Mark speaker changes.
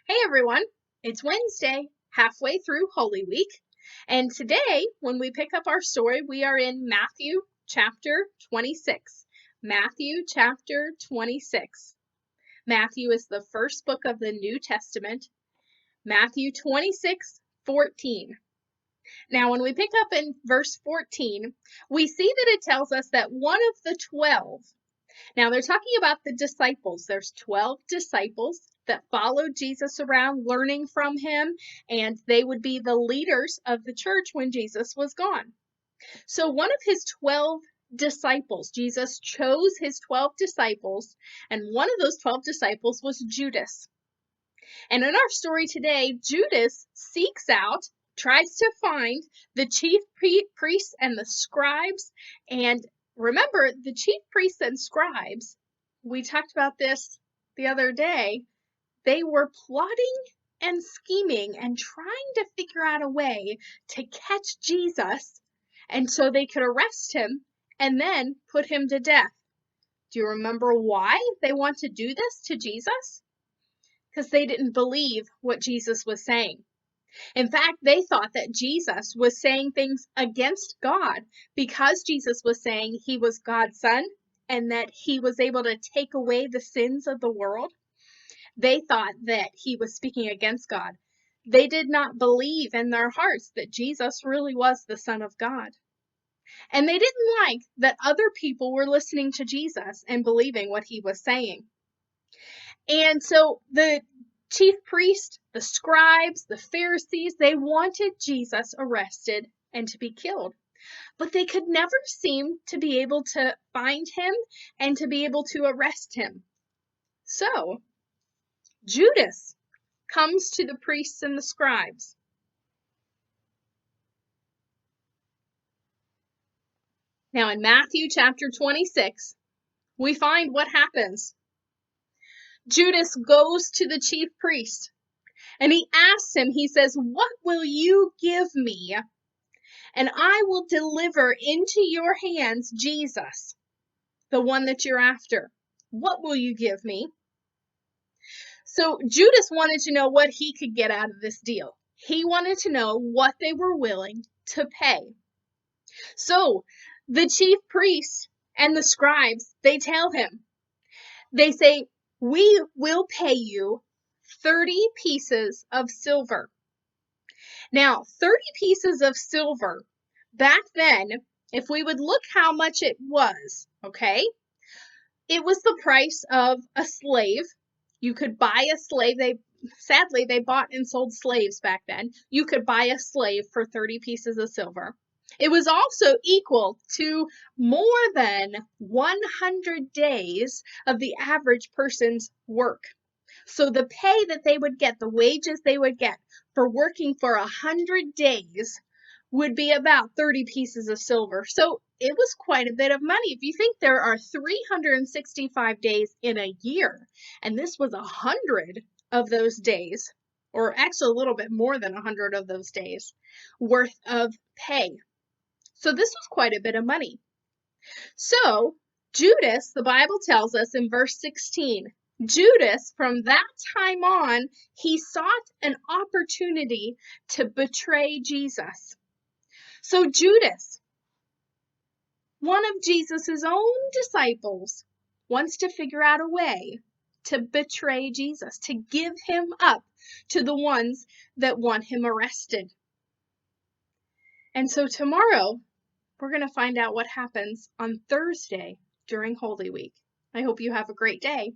Speaker 1: Hey everyone, it's Wednesday, halfway through Holy Week, and today, when we pick up our story, we are in Matthew chapter 26. Matthew chapter 26. Matthew is the first book of the New Testament. Matthew 26:14. Now, when we pick up in verse 14, we see that it tells us that one of the 12. Now, they're talking about the disciples. There's 12 disciples that followed Jesus around, learning from him, and they would be the leaders of the church when Jesus was gone. So one of his 12 disciples, Jesus chose his 12 disciples, and one of those 12 disciples was Judas. And in our story today, Judas seeks out, tries to find the chief priests and the scribes. And remember, the chief priests and scribes, we talked about this the other day, they were plotting and scheming and trying to figure out a way to catch Jesus, and so they could arrest him and then put him to death. Do you remember why they want to do this to Jesus? Because they didn't believe what Jesus was saying. In fact, they thought that Jesus was saying things against God because Jesus was saying he was God's son and that he was able to take away the sins of the world. They thought that he was speaking against God. They did not believe in their hearts that Jesus really was the Son of God. And they didn't like that other people were listening to Jesus and believing what he was saying. And so the chief priest, the scribes, the Pharisees, they wanted Jesus arrested and to be killed. But they could never seem to be able to find him and to be able to arrest him. So Judas comes to the priests and the scribes. Now in Matthew chapter 26, we find what happens. Judas goes to the chief priest and he asks him, he says, "What will you give me? And I will deliver into your hands Jesus, the one that you're after. What will you give me?" So Judas wanted to know what he could get out of this deal. He wanted to know what they were willing to pay. So the chief priests and the scribes, they tell him, they say, "We will pay you 30 pieces of silver." Now, 30 pieces of silver, back then, if we would look how much it was, okay, it was the price of a slave. You could buy a slave. Sadly, they bought and sold slaves back then. You could buy a slave for 30 pieces of silver. It was also equal to more than 100 days of the average person's work. So the pay that they would get, the wages they would get for working for 100 days would be about 30 pieces of silver. So it was quite a bit of money. If you think there are 365 days in a year, and this was 100 of those days, or actually a little bit more than 100 of those days worth of pay. So this was quite a bit of money. So Judas, the Bible tells us in verse 16, Judas, from that time on, he sought an opportunity to betray Jesus. So Judas, one of Jesus's own disciples, wants to figure out a way to betray Jesus, to give him up to the ones that want him arrested. And so tomorrow, we're going to find out what happens on Thursday during Holy Week. I hope you have a great day.